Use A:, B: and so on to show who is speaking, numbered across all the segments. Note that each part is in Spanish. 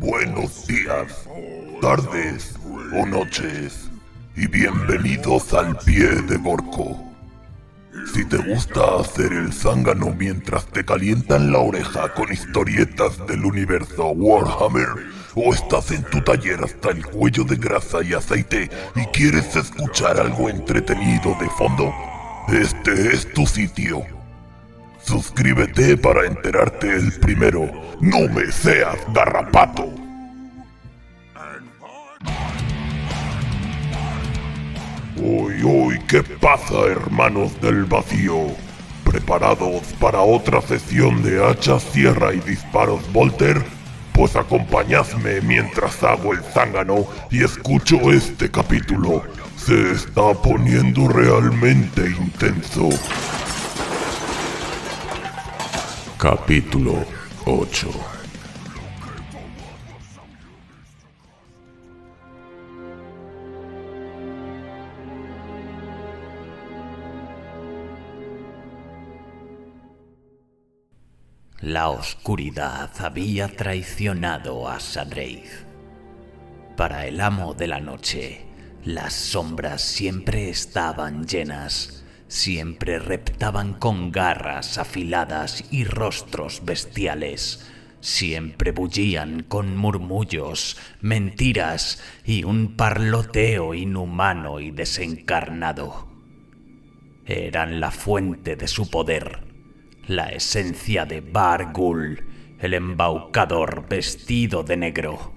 A: Buenos días, tardes o noches, y bienvenidos al pie de Gorko. Si te gusta hacer el zángano mientras te calientan la oreja con historietas del universo Warhammer, o estás en tu taller hasta el cuello de grasa y aceite y quieres escuchar algo entretenido de fondo, este es tu sitio. Suscríbete para enterarte el primero. ¡No me seas garrapato! ¡Uy! ¿Qué pasa, hermanos del vacío? ¿Preparados para otra sesión de hachas, sierra y disparos Volter? Pues acompañadme mientras hago el zángano y escucho este capítulo. Se está poniendo realmente intenso. Capítulo 8.
B: La oscuridad había traicionado a Sadreith. Para el amo de la noche, las sombras siempre estaban llenas, siempre reptaban con garras afiladas y rostros bestiales, siempre bullían con murmullos, mentiras y un parloteo inhumano y desencarnado. Eran la fuente de su poder, la esencia de Bargul, el embaucador vestido de negro,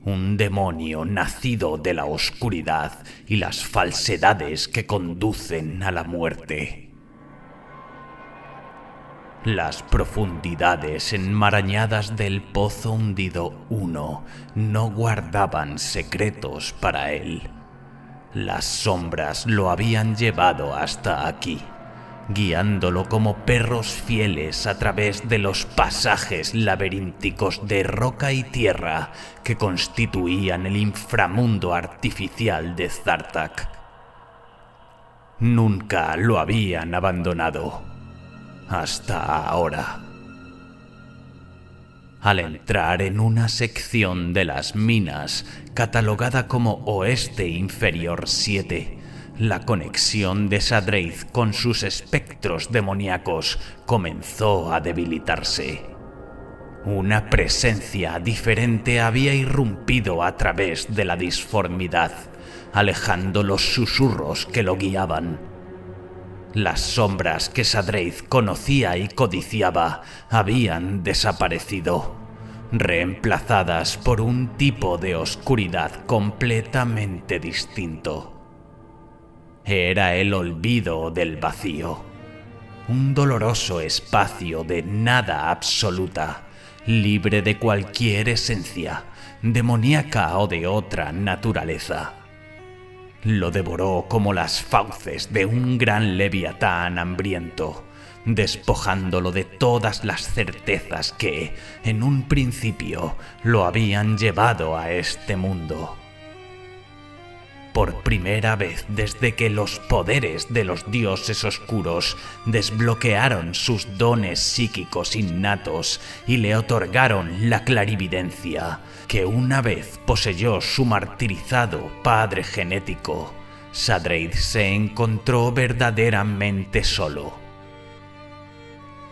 B: un demonio nacido de la oscuridad y las falsedades que conducen a la muerte. Las profundidades enmarañadas del Pozo Hundido 1 no guardaban secretos para él. Las sombras lo habían llevado hasta aquí, guiándolo como perros fieles a través de los pasajes laberínticos de roca y tierra que constituían el inframundo artificial de Zartak. Nunca lo habían abandonado, hasta ahora. Al entrar en una sección de las minas catalogada como Oeste Inferior 7, la conexión de Sadreith con sus espectros demoníacos comenzó a debilitarse. Una presencia diferente había irrumpido a través de la disformidad, alejando los susurros que lo guiaban. Las sombras que Sadreith conocía y codiciaba habían desaparecido, reemplazadas por un tipo de oscuridad completamente distinto. Era el olvido del vacío, un doloroso espacio de nada absoluta, libre de cualquier esencia, demoníaca o de otra naturaleza. Lo devoró como las fauces de un gran leviatán hambriento, despojándolo de todas las certezas que, en un principio, lo habían llevado a este mundo. Por primera vez desde que los poderes de los dioses oscuros desbloquearon sus dones psíquicos innatos y le otorgaron la clarividencia que una vez poseyó su martirizado padre genético, Sadreith se encontró verdaderamente solo.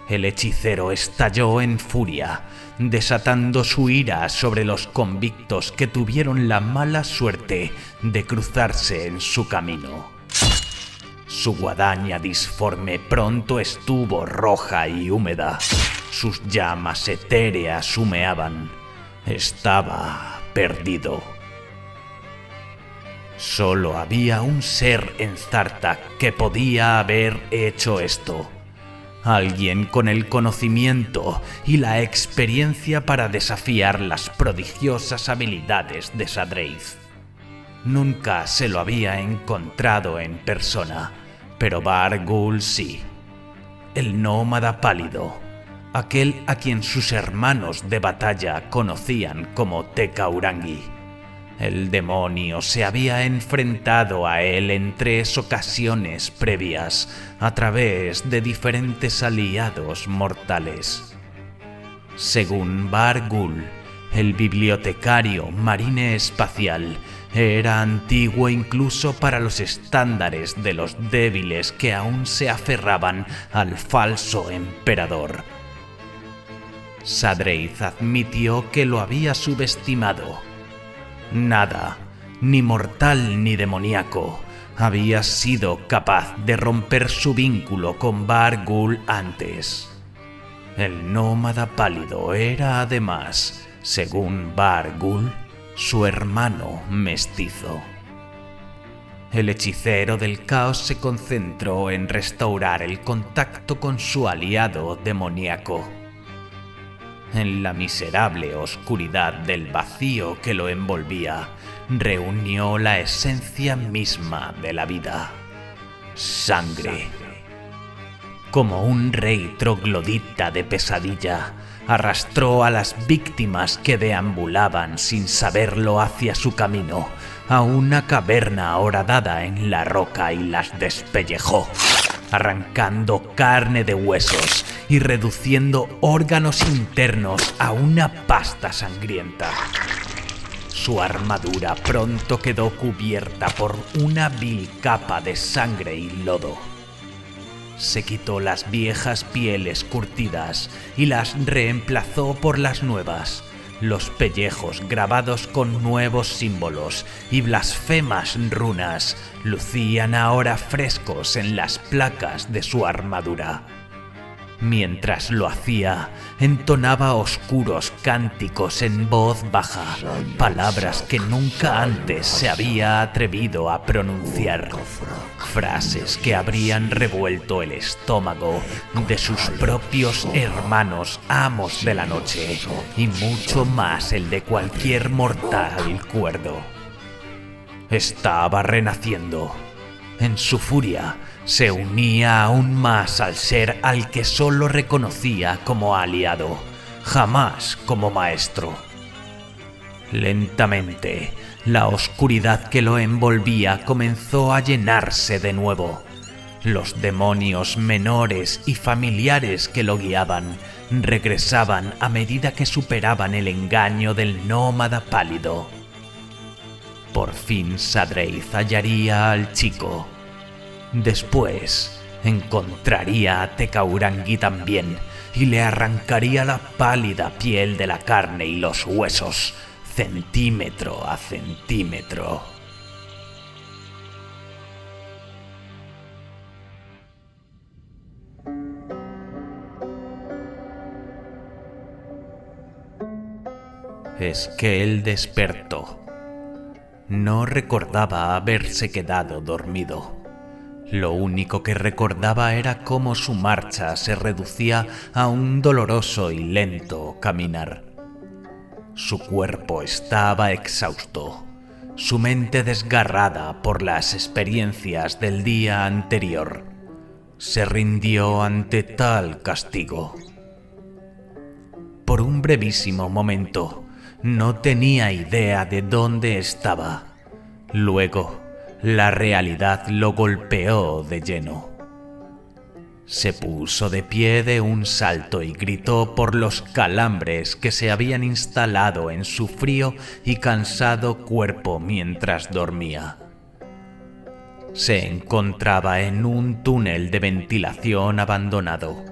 B: El hechicero estalló en furia, desatando su ira sobre los convictos que tuvieron la mala suerte de cruzarse en su camino. Su guadaña disforme pronto estuvo roja y húmeda. Sus llamas etéreas humeaban. Estaba perdido. Solo había un ser en Zartak que podía haber hecho esto. Alguien con el conocimiento y la experiencia para desafiar las prodigiosas habilidades de Sadreith. Nunca se lo había encontrado en persona, pero Bargul sí. El nómada pálido, aquel a quien sus hermanos de batalla conocían como Tekaurangi. El demonio se había enfrentado a él en 3 ocasiones previas a través de diferentes aliados mortales. Según Bargul, El bibliotecario marine espacial era antiguo incluso para los estándares de los débiles que aún se aferraban al falso emperador. Sadreith admitió que lo había subestimado. Nada, ni mortal ni demoníaco, había sido capaz de romper su vínculo con Bargul antes. El nómada pálido era además, según Bargul, su hermano mestizo. El hechicero del caos se concentró en restaurar el contacto con su aliado demoníaco. En la miserable oscuridad del vacío que lo envolvía, reunió la esencia misma de la vida: sangre. Como un rey troglodita de pesadilla, arrastró a las víctimas que deambulaban sin saberlo hacia su camino, a una caverna horadada en la roca y las despellejó, arrancando carne de huesos y reduciendo órganos internos a una pasta sangrienta. Su armadura pronto quedó cubierta por una vil capa de sangre y lodo. Se quitó las viejas pieles curtidas y las reemplazó por las nuevas. Los pellejos grabados con nuevos símbolos y blasfemas runas lucían ahora frescos en las placas de su armadura. Mientras lo hacía, entonaba oscuros cánticos en voz baja, palabras que nunca antes se había atrevido a pronunciar, frases que habrían revuelto el estómago de sus propios hermanos amos de la noche y mucho más el de cualquier mortal cuerdo. Estaba renaciendo. En su furia, se unía aún más al ser al que solo reconocía como aliado, jamás como maestro. Lentamente, la oscuridad que lo envolvía comenzó a llenarse de nuevo. Los demonios menores y familiares que lo guiaban regresaban a medida que superaban el engaño del nómada pálido. Por fin Sadreith hallaría al chico. Después encontraría a Tecaurangi también y le arrancaría la pálida piel de la carne y los huesos, centímetro a centímetro. Esquel despertó. No recordaba haberse quedado dormido. Lo único que recordaba era cómo su marcha se reducía a un doloroso y lento caminar. Su cuerpo estaba exhausto, su mente desgarrada por las experiencias del día anterior. Se rindió ante tal castigo. Por un brevísimo momento, no tenía idea de dónde estaba. Luego, la realidad lo golpeó de lleno. Se puso de pie de un salto y gritó por los calambres que se habían instalado en su frío y cansado cuerpo mientras dormía. Se encontraba en un túnel de ventilación abandonado.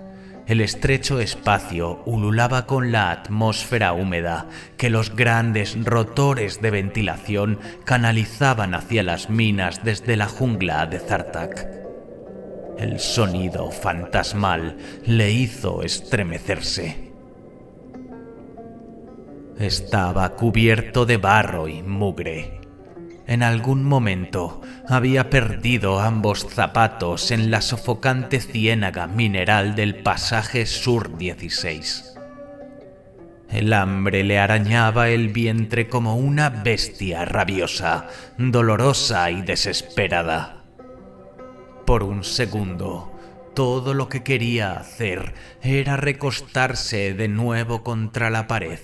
B: El estrecho espacio ululaba con la atmósfera húmeda que los grandes rotores de ventilación canalizaban hacia las minas desde la jungla de Zartak. El sonido fantasmal le hizo estremecerse. Estaba cubierto de barro y mugre. En algún momento había perdido ambos zapatos en la sofocante ciénaga mineral del pasaje Sur 16. El hambre le arañaba el vientre como una bestia rabiosa, dolorosa y desesperada. Por un segundo, todo lo que quería hacer era recostarse de nuevo contra la pared.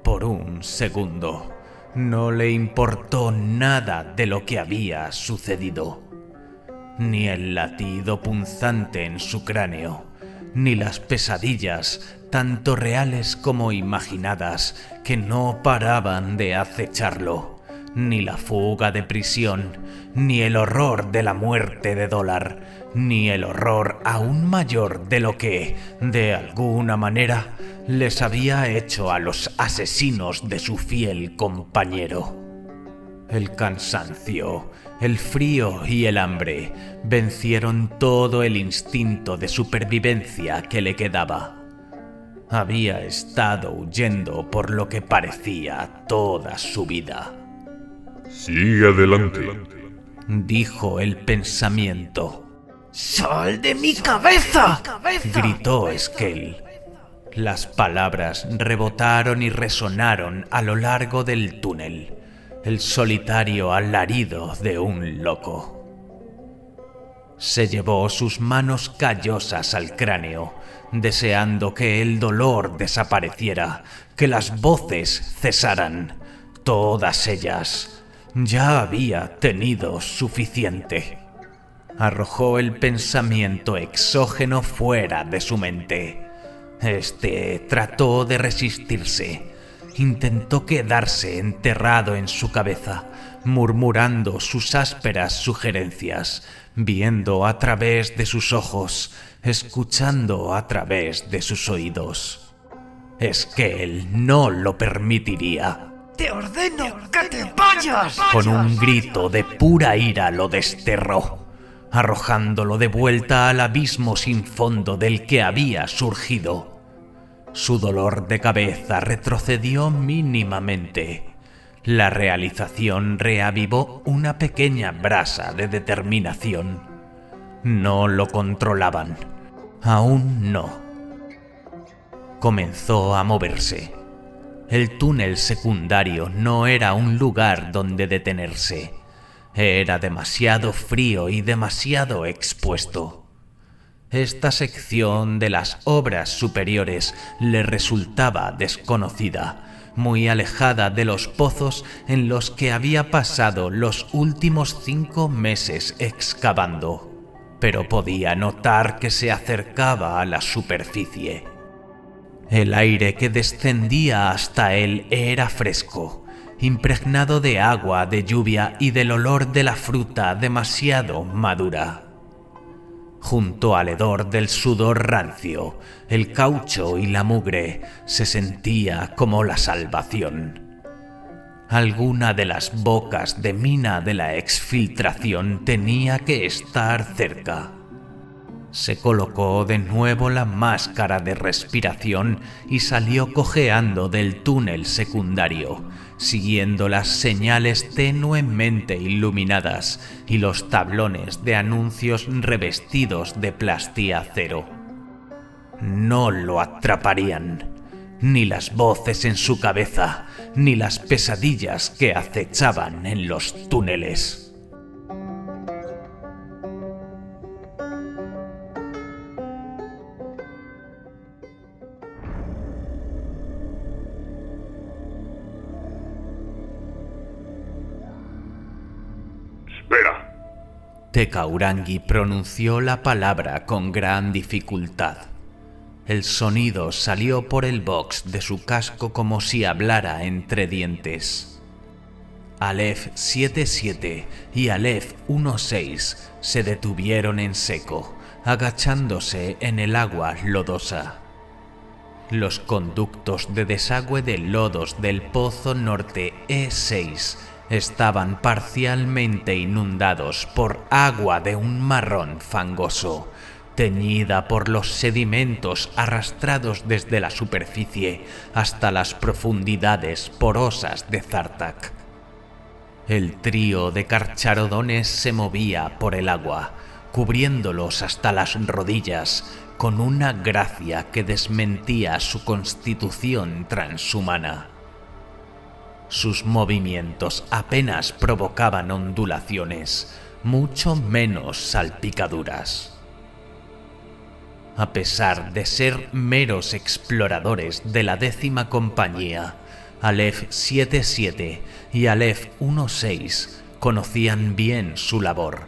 B: Por un segundo, no le importó nada de lo que había sucedido. Ni el latido punzante en su cráneo, ni las pesadillas, tanto reales como imaginadas, que no paraban de acecharlo, ni la fuga de prisión, ni el horror de la muerte de Dólar, ni el horror aún mayor de lo que, de alguna manera, les había hecho a los asesinos de su fiel compañero. El cansancio, el frío y el hambre vencieron todo el instinto de supervivencia que le quedaba. Había estado huyendo por lo que parecía toda su vida.
A: Sigue adelante,
B: dijo el pensamiento.
C: ¡Sal de mi cabeza!,
B: gritó Skell. Las palabras rebotaron y resonaron a lo largo del túnel, el solitario alarido de un loco. Se llevó sus manos callosas al cráneo, deseando que el dolor desapareciera, que las voces cesaran, todas ellas. Ya había tenido suficiente. Arrojó el pensamiento exógeno fuera de su mente. Este trató de resistirse. Intentó quedarse enterrado en su cabeza, murmurando sus ásperas sugerencias, viendo a través de sus ojos, escuchando a través de sus oídos. Es que él no lo permitiría.
C: ¡Te ordeno que te vayas!
B: Con un grito de pura ira lo desterró, arrojándolo de vuelta al abismo sin fondo del que había surgido. Su dolor de cabeza retrocedió mínimamente. La realización reavivó una pequeña brasa de determinación. No lo controlaban. Aún no. Comenzó a moverse. El túnel secundario no era un lugar donde detenerse. Era demasiado frío y demasiado expuesto. Esta sección de las obras superiores le resultaba desconocida, muy alejada de los pozos en los que había pasado los últimos 5 meses excavando, pero podía notar que se acercaba a la superficie. El aire que descendía hasta él era fresco, impregnado de agua, de lluvia y del olor de la fruta demasiado madura. Junto al hedor del sudor rancio, el caucho y la mugre se sentía como la salvación. Alguna de las bocas de mina de la exfiltración tenía que estar cerca. Se colocó de nuevo la máscara de respiración y salió cojeando del túnel secundario, siguiendo las señales tenuemente iluminadas y los tablones de anuncios revestidos de plastiacero. No lo atraparían, ni las voces en su cabeza, ni las pesadillas que acechaban en los túneles. Tecaurangi pronunció la palabra con gran dificultad. El sonido salió por el box de su casco como si hablara entre dientes. Aleph 77 y Aleph 16 se detuvieron en seco, agachándose en el agua lodosa. Los conductos de desagüe de lodos del Pozo Norte E6 estaban parcialmente inundados por agua de un marrón fangoso, teñida por los sedimentos arrastrados desde la superficie hasta las profundidades porosas de Zartak. El trío de carcharodones se movía por el agua, cubriéndolos hasta las rodillas, con una gracia que desmentía su constitución transhumana. Sus movimientos apenas provocaban ondulaciones, mucho menos salpicaduras. A pesar de ser meros exploradores de la 10ª compañía, Aleph 77 y Aleph 16 conocían bien su labor.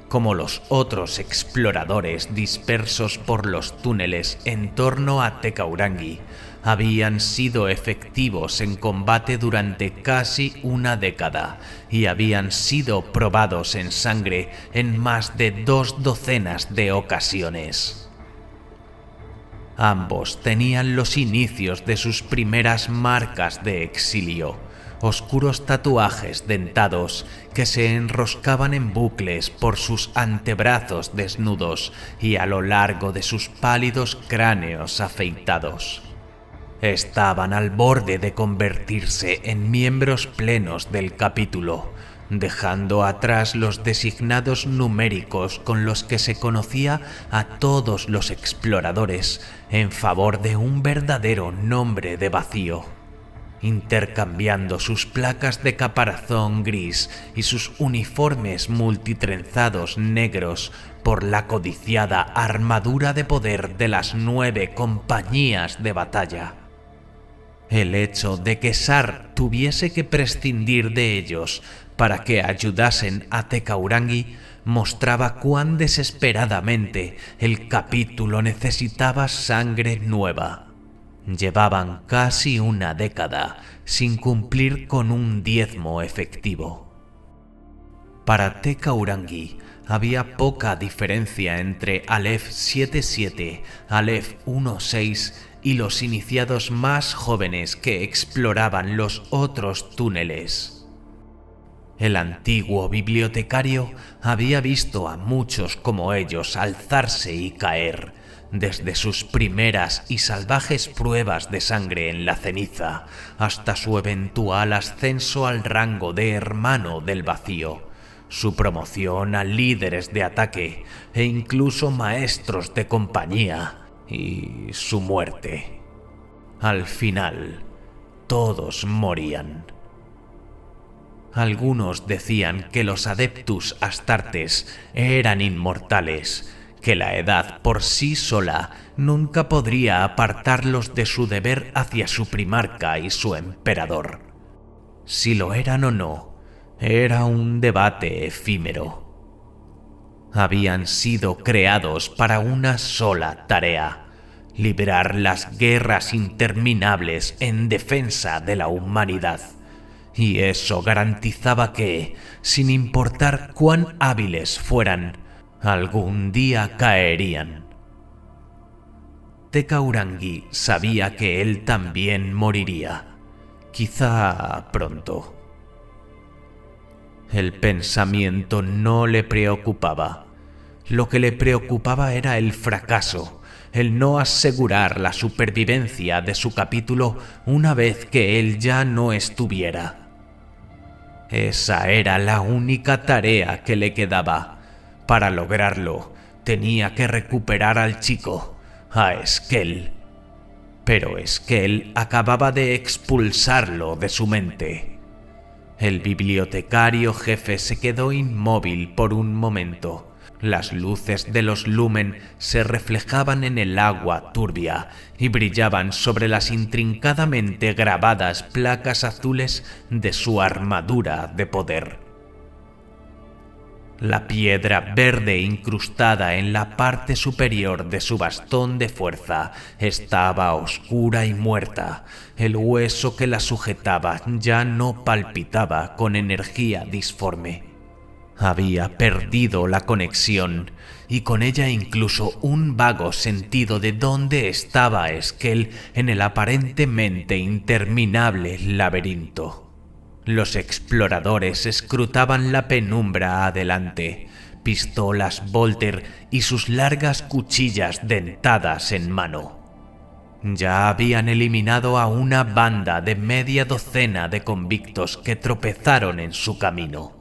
B: como los otros exploradores dispersos por los túneles en torno a Tekaurangui, habían sido efectivos en combate durante casi una década y habían sido probados en sangre en más de 20 de ocasiones. Ambos tenían los inicios de sus primeras marcas de exilio, oscuros tatuajes dentados que se enroscaban en bucles por sus antebrazos desnudos y a lo largo de sus pálidos cráneos afeitados. Estaban al borde de convertirse en miembros plenos del capítulo, dejando atrás los designados numéricos con los que se conocía a todos los exploradores en favor de un verdadero nombre de vacío, intercambiando sus placas de caparazón gris y sus uniformes multitrenzados negros por la codiciada armadura de poder de las 9 compañías de batalla. El hecho de que Sar tuviese que prescindir de ellos para que ayudasen a Tekaurangui mostraba cuán desesperadamente el capítulo necesitaba sangre nueva. Llevaban casi una década sin cumplir con un diezmo efectivo. Para Tekaurangui había poca diferencia entre Aleph 77, Aleph 16 y los iniciados más jóvenes que exploraban los otros túneles. El antiguo bibliotecario había visto a muchos como ellos alzarse y caer, desde sus primeras y salvajes pruebas de sangre en la ceniza hasta su eventual ascenso al rango de hermano del vacío, su promoción a líderes de ataque e incluso maestros de compañía, y su muerte. Al final, todos morían. Algunos decían que los Adeptus Astartes eran inmortales, que la edad por sí sola nunca podría apartarlos de su deber hacia su primarca y su emperador. Si lo eran o no, era un debate efímero. Habían sido creados para una sola tarea: librar las guerras interminables en defensa de la humanidad. Y eso garantizaba que, sin importar cuán hábiles fueran, algún día caerían. Tekaurangui sabía que él también moriría, quizá pronto. El pensamiento no le preocupaba. Lo que le preocupaba era el fracaso, el no asegurar la supervivencia de su capítulo una vez que él ya no estuviera. Esa era la única tarea que le quedaba. Para lograrlo, tenía que recuperar al chico, a Esquel. Pero Esquel acababa de expulsarlo de su mente. El bibliotecario jefe se quedó inmóvil por un momento. Las luces de los lumen se reflejaban en el agua turbia y brillaban sobre las intrincadamente grabadas placas azules de su armadura de poder. La piedra verde incrustada en la parte superior de su bastón de fuerza estaba oscura y muerta. El hueso que la sujetaba ya no palpitaba con energía disforme. Había perdido la conexión y con ella incluso un vago sentido de dónde estaba Esquel en el aparentemente interminable laberinto. Los exploradores escrutaban la penumbra adelante, pistolas Volter y sus largas cuchillas dentadas en mano. Ya habían eliminado a una banda de media docena de convictos que tropezaron en su camino.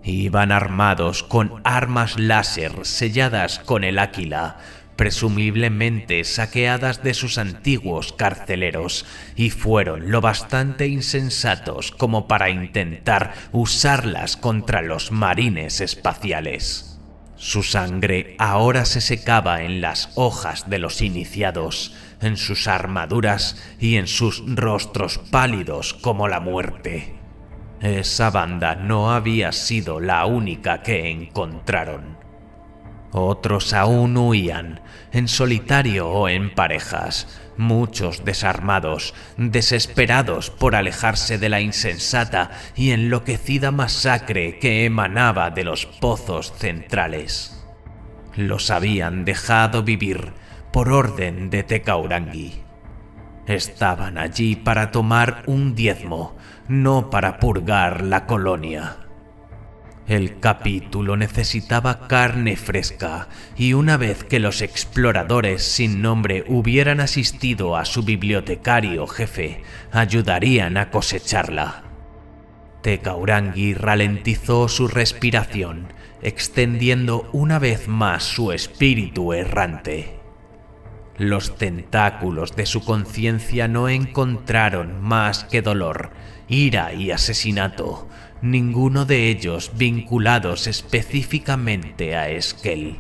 B: Iban armados con armas láser selladas con el áquila, presumiblemente saqueadas de sus antiguos carceleros, y fueron lo bastante insensatos como para intentar usarlas contra los marines espaciales. Su sangre ahora se secaba en las hojas de los iniciados, en sus armaduras y en sus rostros pálidos como la muerte. Esa banda no había sido la única que encontraron. Otros aún huían, en solitario o en parejas, muchos desarmados, desesperados por alejarse de la insensata y enloquecida masacre que emanaba de los pozos centrales. Los habían dejado vivir por orden de Tecaurangi. Estaban allí para tomar un diezmo, no para purgar la colonia. El capítulo necesitaba carne fresca, y una vez que los exploradores sin nombre hubieran asistido a su bibliotecario jefe, ayudarían a cosecharla. Tecaurangi ralentizó su respiración, extendiendo una vez más su espíritu errante. Los tentáculos de su conciencia no encontraron más que dolor, ira y asesinato, ninguno de ellos vinculados específicamente a Esquel.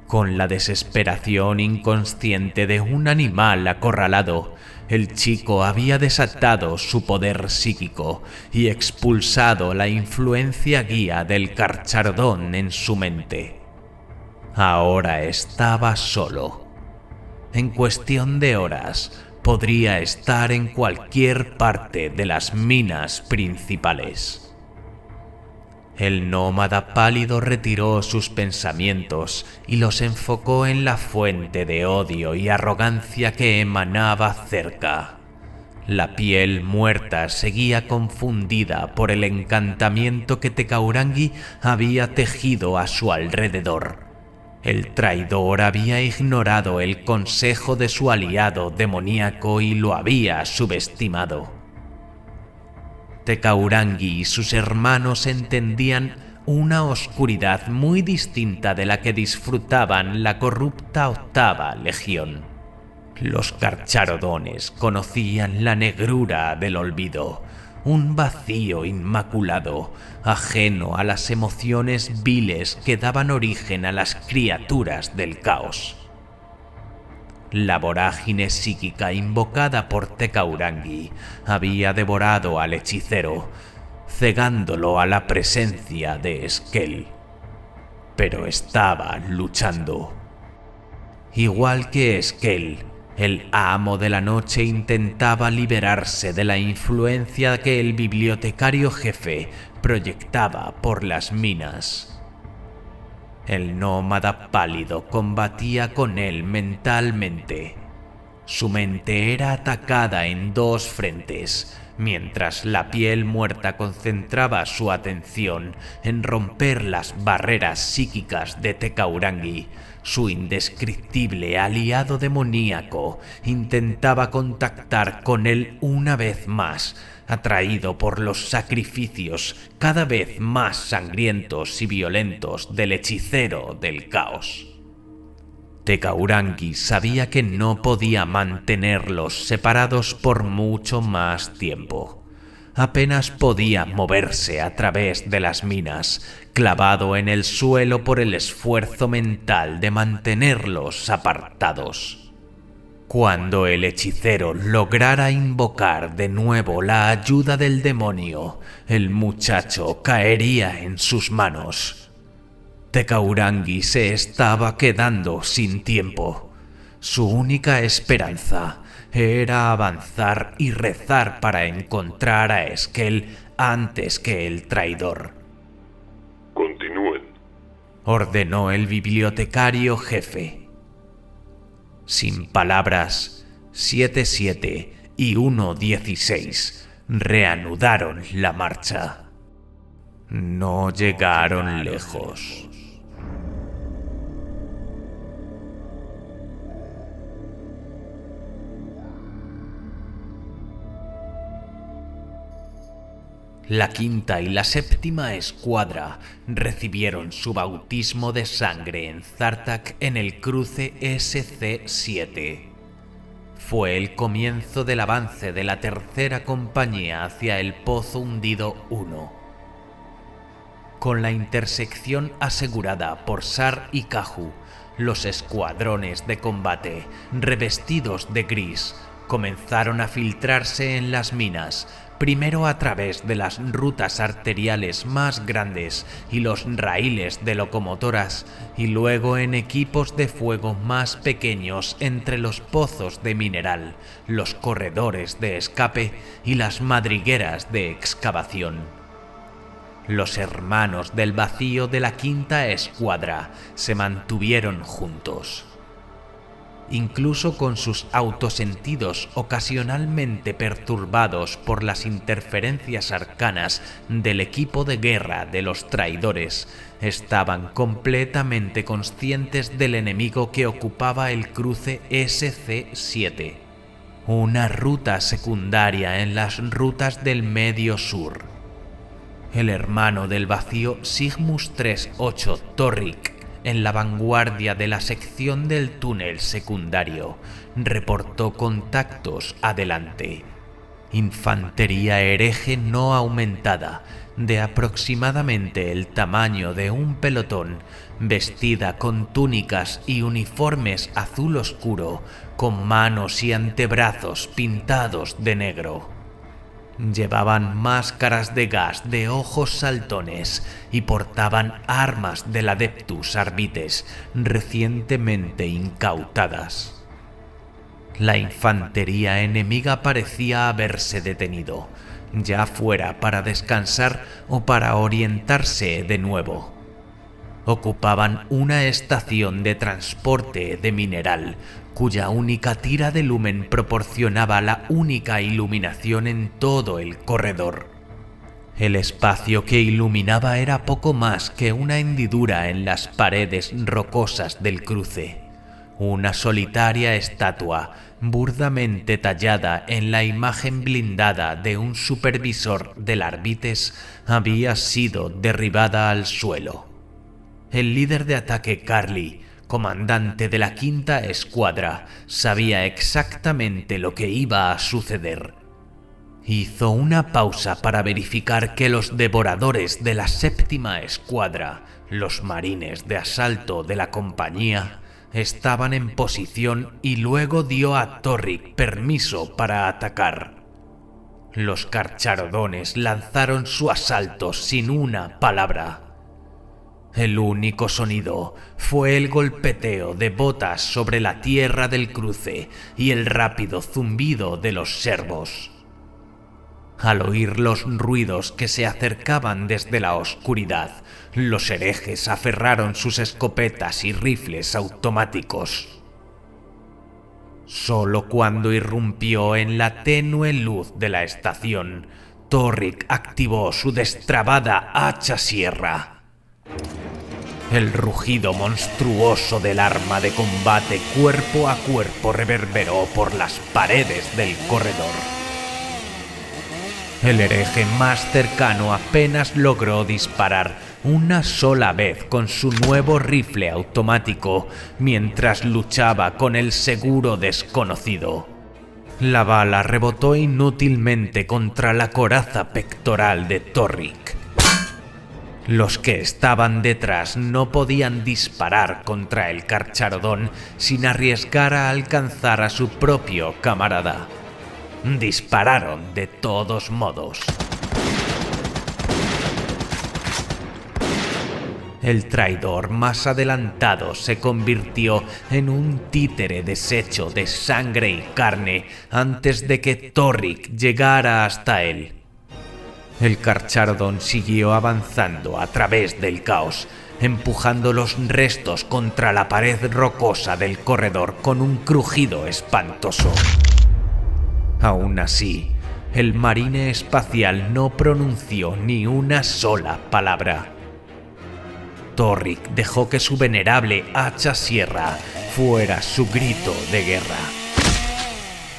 B: Con la desesperación inconsciente de un animal acorralado, el chico había desatado su poder psíquico y expulsado la influencia guía del Carcharodón en su mente. Ahora estaba solo. En cuestión de horas, podría estar en cualquier parte de las minas principales. El nómada pálido retiró sus pensamientos y los enfocó en la fuente de odio y arrogancia que emanaba cerca. La piel muerta seguía confundida por el encantamiento que Tecaurangi había tejido a su alrededor. El traidor había ignorado el consejo de su aliado demoníaco y lo había subestimado. Tecaurangi y sus hermanos entendían una oscuridad muy distinta de la que disfrutaban la corrupta Octava Legión. Los Carcharodones conocían la negrura del olvido, un vacío inmaculado, ajeno a las emociones viles que daban origen a las criaturas del caos. La vorágine psíquica invocada por Tecaurangi había devorado al hechicero, cegándolo a la presencia de Esquel. Pero estaba luchando. Igual que Esquel, el amo de la noche intentaba liberarse de la influencia que el bibliotecario jefe proyectaba por las minas. El nómada pálido combatía con él mentalmente. Su mente era atacada en dos frentes, mientras la piel muerta concentraba su atención en romper las barreras psíquicas de Tecaurangi. Su indescriptible aliado demoníaco intentaba contactar con él una vez más, atraído por los sacrificios cada vez más sangrientos y violentos del hechicero del caos. Tecaurangi sabía que no podía mantenerlos separados por mucho más tiempo. Apenas podía moverse a través de las minas, clavado en el suelo por el esfuerzo mental de mantenerlos apartados. Cuando el hechicero lograra invocar de nuevo la ayuda del demonio, el muchacho caería en sus manos. Tecaurangi se estaba quedando sin tiempo. Su única esperanza era avanzar y rezar para encontrar a Esquel antes que el traidor.
A: Continúen,
B: ordenó el bibliotecario jefe. Sin palabras, 7-7 y 1-16 reanudaron la marcha. No llegaron lejos. La quinta y la séptima escuadra recibieron su bautismo de sangre en Zartak en el cruce SC-7. Fue el comienzo del avance de la tercera compañía hacia el Pozo Hundido 1. Con la intersección asegurada por Sar y Kaju, los escuadrones de combate, revestidos de gris, comenzaron a filtrarse en las minas, primero a través de las rutas arteriales más grandes y los raíles de locomotoras, y luego en equipos de fuego más pequeños entre los pozos de mineral, los corredores de escape y las madrigueras de excavación. Los hermanos del vacío de la Quinta Escuadra se mantuvieron juntos. Incluso con sus autosentidos ocasionalmente perturbados por las interferencias arcanas del equipo de guerra de los traidores, estaban completamente conscientes del enemigo que ocupaba el cruce SC-7, una ruta secundaria en las rutas del Medio Sur. El hermano del vacío Sigmus 38 Torrik, en la vanguardia de la sección del túnel secundario, reportó contactos adelante. Infantería hereje no aumentada, de aproximadamente el tamaño de un pelotón, vestida con túnicas y uniformes azul oscuro, con manos y antebrazos pintados de negro. Llevaban máscaras de gas de ojos saltones y portaban armas del Adeptus Arbites recientemente incautadas. La infantería enemiga parecía haberse detenido, ya fuera para descansar o para orientarse de nuevo. Ocupaban una estación de transporte de mineral, cuya única tira de lumen proporcionaba la única iluminación en todo el corredor. El espacio que iluminaba era poco más que una hendidura en las paredes rocosas del cruce. Una solitaria estatua, burdamente tallada en la imagen blindada de un supervisor del Arbites, había sido derribada al suelo. El líder de ataque Carly, comandante de la Quinta Escuadra, sabía exactamente lo que iba a suceder. Hizo una pausa para verificar que los devoradores de la Séptima Escuadra, los marines de asalto de la compañía, estaban en posición y luego dio a Torrik permiso para atacar. Los carcharodones lanzaron su asalto sin una palabra. El único sonido fue el golpeteo de botas sobre la tierra del cruce y el rápido zumbido de los servos. Al oír los ruidos que se acercaban desde la oscuridad, los herejes aferraron sus escopetas y rifles automáticos. Solo cuando irrumpió en la tenue luz de la estación, Torrik activó su destrabada hacha sierra. El rugido monstruoso del arma de combate cuerpo a cuerpo reverberó por las paredes del corredor. El hereje más cercano apenas logró disparar una sola vez con su nuevo rifle automático mientras luchaba con el seguro desconocido. La bala rebotó inútilmente contra la coraza pectoral de Torrik. Los que estaban detrás no podían disparar contra el carcharodón sin arriesgar a alcanzar a su propio camarada. Dispararon de todos modos. El traidor más adelantado se convirtió en un títere deshecho de sangre y carne antes de que Torrik llegara hasta él. El carcharodón siguió avanzando a través del caos, empujando los restos contra la pared rocosa del corredor con un crujido espantoso. Aún así, el marine espacial no pronunció ni una sola palabra. Torrik dejó que su venerable hacha sierra fuera su grito de guerra.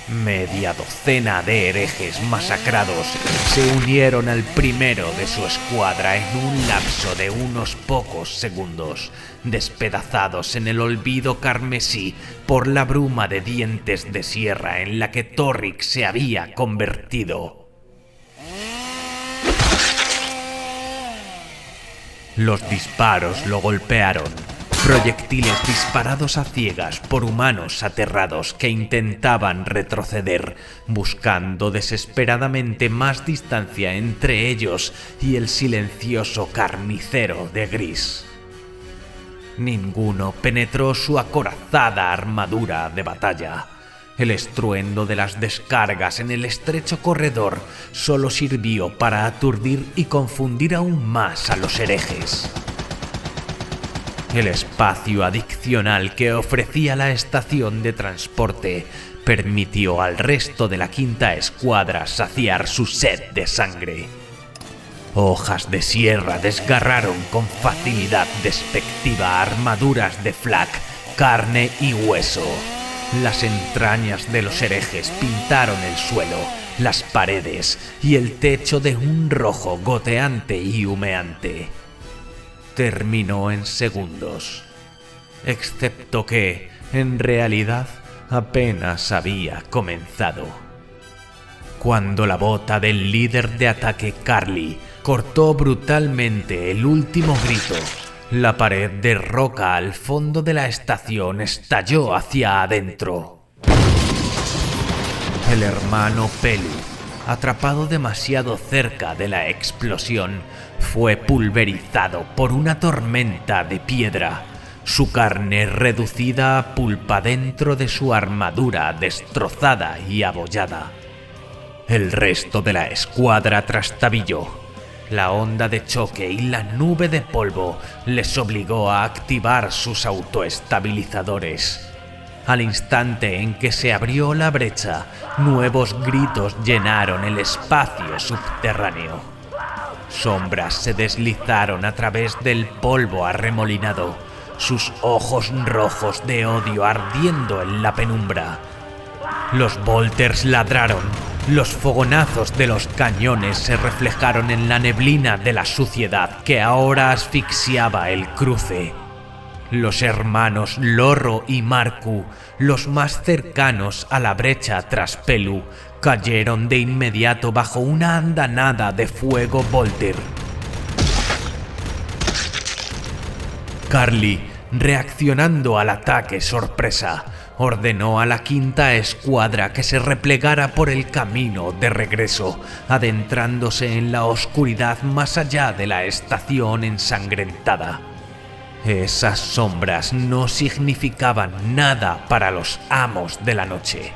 B: Media docena de herejes masacrados se unieron al primero de su escuadra en un lapso de unos pocos segundos, despedazados en el olvido carmesí por la bruma de dientes de sierra en la que Torrik se había convertido. Los disparos lo golpearon, Proyectiles disparados a ciegas por humanos aterrados que intentaban retroceder, buscando desesperadamente más distancia entre ellos y el silencioso carnicero de Gris. Ninguno penetró su acorazada armadura de batalla. El estruendo de las descargas en el estrecho corredor solo sirvió para aturdir y confundir aún más a los herejes. El espacio adicional que ofrecía la estación de transporte permitió al resto de la quinta escuadra saciar su sed de sangre. Hojas de sierra desgarraron con facilidad despectiva armaduras de flak, carne y hueso. Las entrañas de los herejes pintaron el suelo, las paredes y el techo de un rojo goteante y humeante. Terminó en segundos, excepto que, en realidad, apenas había comenzado. Cuando la bota del líder de ataque Carly cortó brutalmente el último grito, la pared de roca al fondo de la estación estalló hacia adentro. El hermano Pelu, atrapado demasiado cerca de la explosión, fue pulverizado por una tormenta de piedra, su carne reducida a pulpa dentro de su armadura destrozada y abollada. El resto de la escuadra trastabilló. La onda de choque y la nube de polvo les obligó a activar sus autoestabilizadores. Al instante en que se abrió la brecha, nuevos gritos llenaron el espacio subterráneo. Sombras se deslizaron a través del polvo arremolinado, sus ojos rojos de odio ardiendo en la penumbra. Los bolters ladraron, los fogonazos de los cañones se reflejaron en la neblina de la suciedad que ahora asfixiaba el cruce. Los hermanos Lorro y Marku, los más cercanos a la brecha tras Pelu, cayeron de inmediato bajo una andanada de fuego Volter. Carly, reaccionando al ataque sorpresa, ordenó a la quinta escuadra que se replegara por el camino de regreso, adentrándose en la oscuridad más allá de la estación ensangrentada. Esas sombras no significaban nada para los amos de la noche.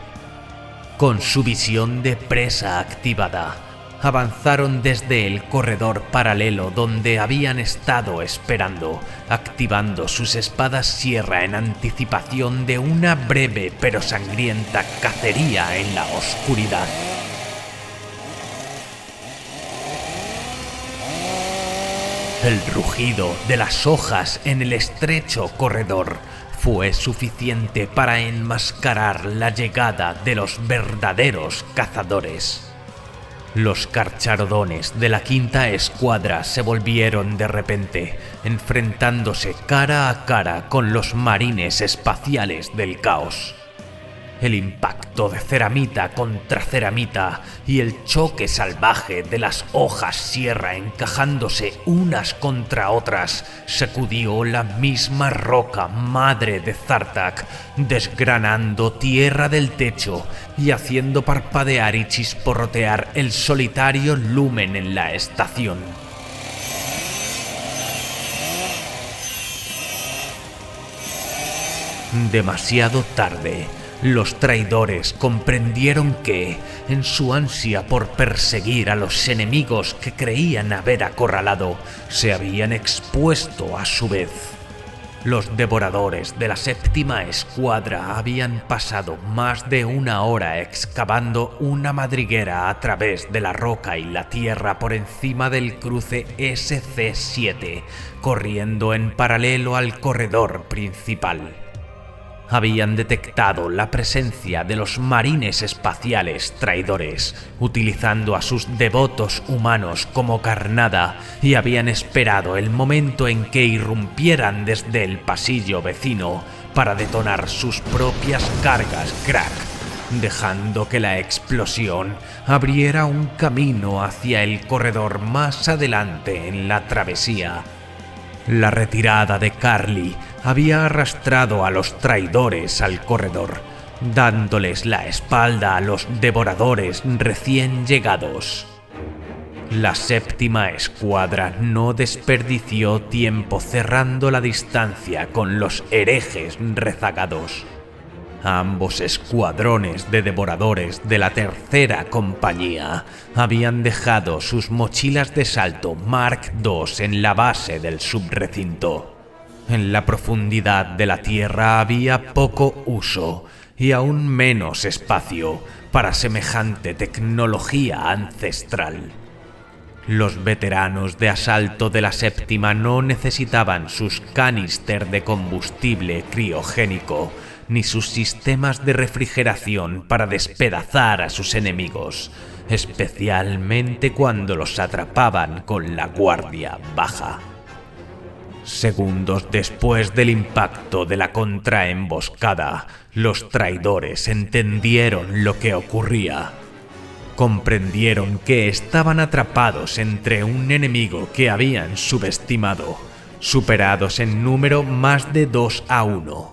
B: Con su visión de presa activada, avanzaron desde el corredor paralelo donde habían estado esperando, activando sus espadas sierra en anticipación de una breve pero sangrienta cacería en la oscuridad. El rugido de las hojas en el estrecho corredor fue suficiente para enmascarar la llegada de los verdaderos cazadores. Los carcharodones de la quinta escuadra se volvieron de repente, enfrentándose cara a cara con los marines espaciales del caos. El impacto de ceramita contra ceramita y el choque salvaje de las hojas sierra encajándose unas contra otras sacudió la misma roca madre de Zartak, desgranando tierra del techo y haciendo parpadear y chisporrotear el solitario lumen en la estación. Demasiado tarde, los traidores comprendieron que, en su ansia por perseguir a los enemigos que creían haber acorralado, se habían expuesto a su vez. Los devoradores de la séptima escuadra habían pasado más de una hora excavando una madriguera a través de la roca y la tierra por encima del cruce SC-7, corriendo en paralelo al corredor principal. Habían detectado la presencia de los marines espaciales traidores, utilizando a sus devotos humanos como carnada, y habían esperado el momento en que irrumpieran desde el pasillo vecino para detonar sus propias cargas crack, dejando que la explosión abriera un camino hacia el corredor más adelante en la travesía. La retirada de Carly había arrastrado a los traidores al corredor, dándoles la espalda a los devoradores recién llegados. La séptima escuadra no desperdició tiempo cerrando la distancia con los herejes rezagados. Ambos escuadrones de devoradores de la tercera compañía habían dejado sus mochilas de salto Mark II en la base del subrecinto. En la profundidad de la tierra había poco uso y aún menos espacio para semejante tecnología ancestral. Los veteranos de asalto de la séptima no necesitaban sus caníster de combustible criogénico ni sus sistemas de refrigeración para despedazar a sus enemigos, especialmente cuando los atrapaban con la guardia baja. Segundos después del impacto de la contraemboscada, los traidores entendieron lo que ocurría. Comprendieron que estaban atrapados entre un enemigo que habían subestimado, superados en número más de 2-1.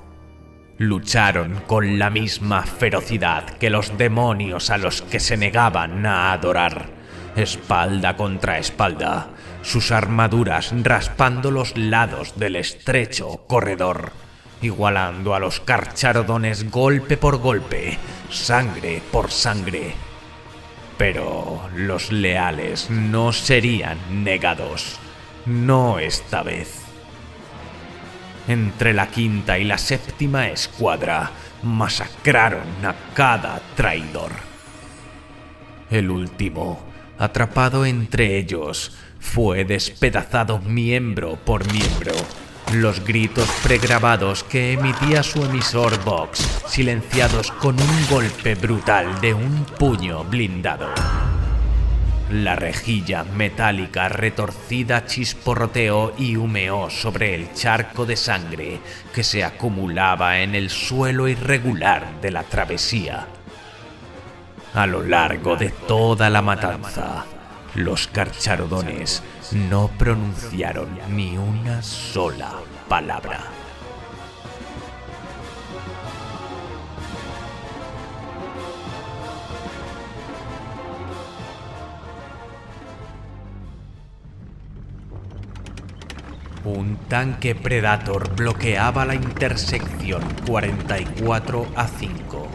B: Lucharon con la misma ferocidad que los demonios a los que se negaban a adorar, espalda contra espalda, sus armaduras raspando los lados del estrecho corredor, igualando a los carcharodones golpe por golpe, sangre por sangre. Pero los leales no serían negados, no esta vez. Entre la quinta y la séptima escuadra masacraron a cada traidor. El último, atrapado entre ellos, fue despedazado miembro por miembro. Los gritos pregrabados que emitía su emisor Vox, silenciados con un golpe brutal de un puño blindado. La rejilla metálica retorcida chisporroteó y humeó sobre el charco de sangre que se acumulaba en el suelo irregular de la travesía. A lo largo de toda la matanza, los carcharodones no pronunciaron ni una sola palabra. Un tanque Predator bloqueaba la intersección 44-5.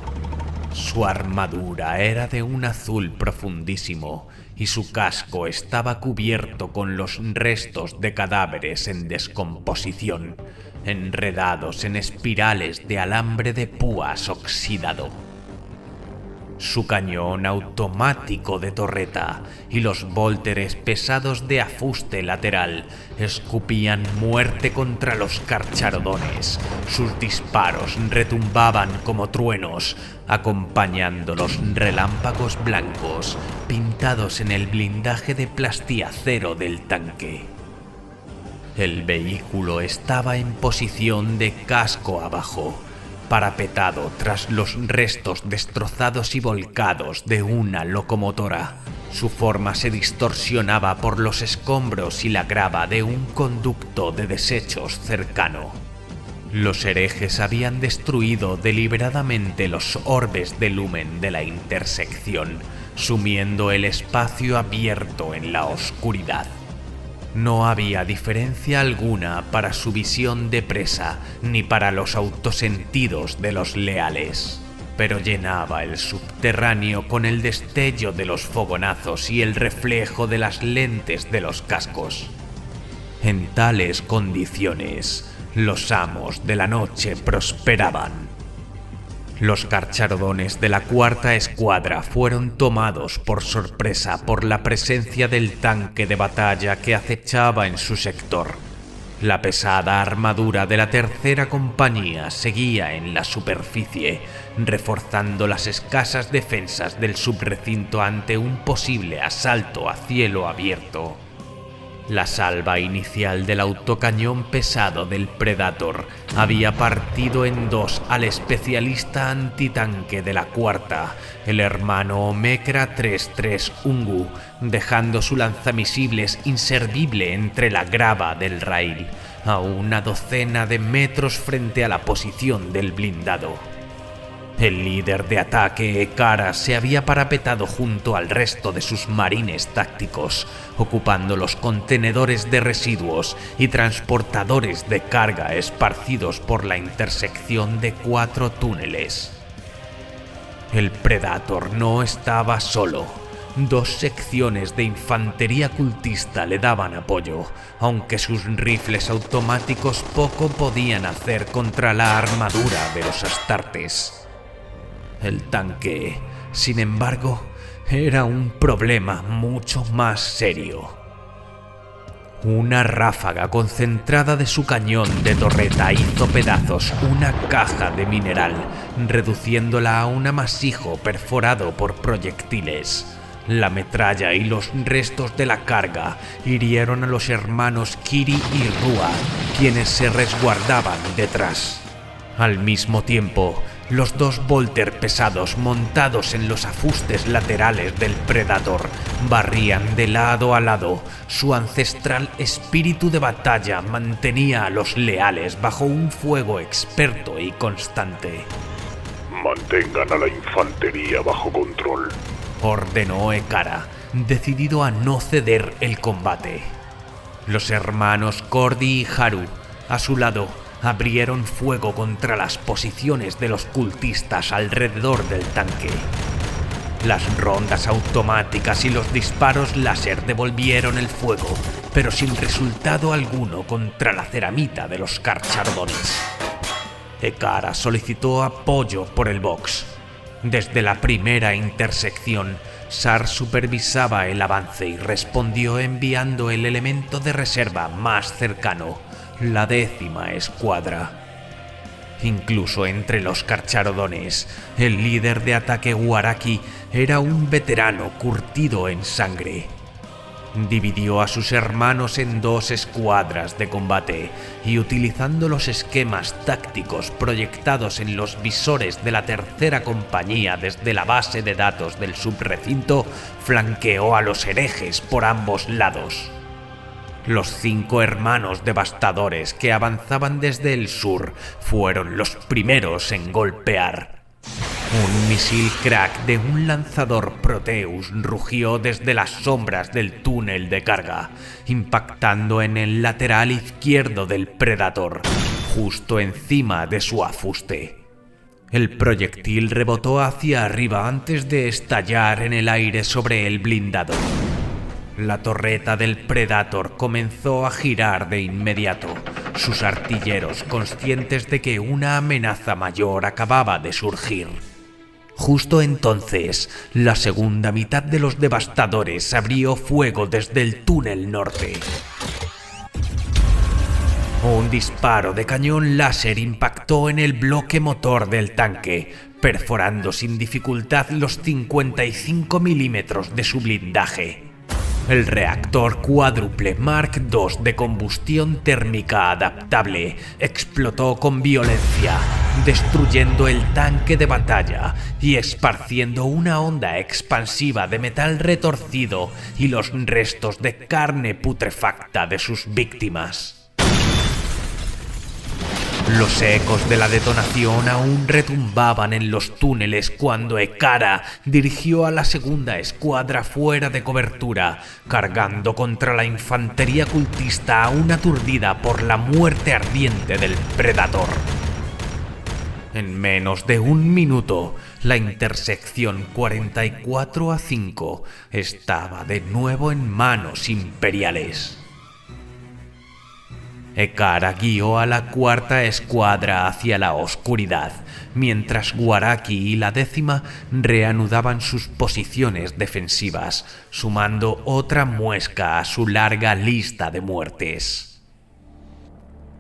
B: Su armadura era de un azul profundísimo y su casco estaba cubierto con los restos de cadáveres en descomposición, enredados en espirales de alambre de púas oxidado. Su cañón automático de torreta y los vólteres pesados de afuste lateral escupían muerte contra los carcharodones. Sus disparos retumbaban como truenos, acompañando los relámpagos blancos pintados en el blindaje de plastiacero del tanque. El vehículo estaba en posición de casco abajo, parapetado tras los restos destrozados y volcados de una locomotora. Su forma se distorsionaba por los escombros y la grava de un conducto de desechos cercano. Los herejes habían destruido deliberadamente los orbes de lumen de la intersección, sumiendo el espacio abierto en la oscuridad. No había diferencia alguna para su visión de presa ni para los autosentidos de los leales, pero llenaba el subterráneo con el destello de los fogonazos y el reflejo de las lentes de los cascos. En tales condiciones, los amos de la noche prosperaban. Los carcharodones de la cuarta escuadra fueron tomados por sorpresa por la presencia del tanque de batalla que acechaba en su sector. La pesada armadura de la tercera compañía seguía en la superficie, reforzando las escasas defensas del subrecinto ante un posible asalto a cielo abierto. La salva inicial del autocañón pesado del Predator había partido en dos al especialista antitanque de la cuarta, el hermano Omekra 33 Ungu, dejando su lanzamisiles inservible entre la grava del rail, a una docena de metros frente a la posición del blindado. El líder de ataque, Ekara, se había parapetado junto al resto de sus marines tácticos, ocupando los contenedores de residuos y transportadores de carga esparcidos por la intersección de 4 túneles. El Predator no estaba solo. 2 secciones de infantería cultista le daban apoyo, aunque sus rifles automáticos poco podían hacer contra la armadura de los astartes. El tanque, sin embargo, era un problema mucho más serio. Una ráfaga concentrada de su cañón de torreta hizo pedazos una caja de mineral, reduciéndola a un amasijo perforado por proyectiles. La metralla y los restos de la carga hirieron a los hermanos Kiri y Rua, quienes se resguardaban detrás. Al mismo tiempo, los 2 Bolter pesados montados en los afustes laterales del Predator barrían de lado a lado. Su ancestral espíritu de batalla mantenía a los leales bajo un fuego experto y constante.
A: Mantengan a la infantería bajo control,
B: ordenó Ekara, decidido a no ceder el combate. Los hermanos Cordy y Haru, a su lado, abrieron fuego contra las posiciones de los cultistas alrededor del tanque. Las rondas automáticas y los disparos láser devolvieron el fuego, pero sin resultado alguno contra la ceramita de los carchardones. Ekara solicitó apoyo por el box. Desde la primera intersección, Sar supervisaba el avance y respondió enviando el elemento de reserva más cercano, la 10ª escuadra. Incluso entre los carcharodones, el líder de ataque Guaraki era un veterano curtido en sangre. Dividió a sus hermanos en 2 escuadras de combate y, utilizando los esquemas tácticos proyectados en los visores de la 3ª compañía desde la base de datos del subrecinto, flanqueó a los herejes por ambos lados. Los 5 hermanos devastadores que avanzaban desde el sur fueron los primeros en golpear. Un misil crack de un lanzador Proteus rugió desde las sombras del túnel de carga, impactando en el lateral izquierdo del Predator, justo encima de su afuste. El proyectil rebotó hacia arriba antes de estallar en el aire sobre el blindado. La torreta del Predator comenzó a girar de inmediato, sus artilleros conscientes de que una amenaza mayor acababa de surgir. Justo entonces, la segunda mitad de los devastadores abrió fuego desde el túnel norte. Un disparo de cañón láser impactó en el bloque motor del tanque, perforando sin dificultad los 55 milímetros de su blindaje. El reactor cuádruple Mark II de combustión térmica adaptable explotó con violencia, destruyendo el tanque de batalla y esparciendo una onda expansiva de metal retorcido y los restos de carne putrefacta de sus víctimas. Los ecos de la detonación aún retumbaban en los túneles cuando Ekara dirigió a la segunda escuadra fuera de cobertura, cargando contra la infantería cultista aún aturdida por la muerte ardiente del Predator. En menos de 1 minuto, la intersección 44-5 estaba de nuevo en manos imperiales. Ekara guió a la 4ª escuadra hacia la oscuridad, mientras Guaraki y la 10ª reanudaban sus posiciones defensivas, sumando otra muesca a su larga lista de muertes.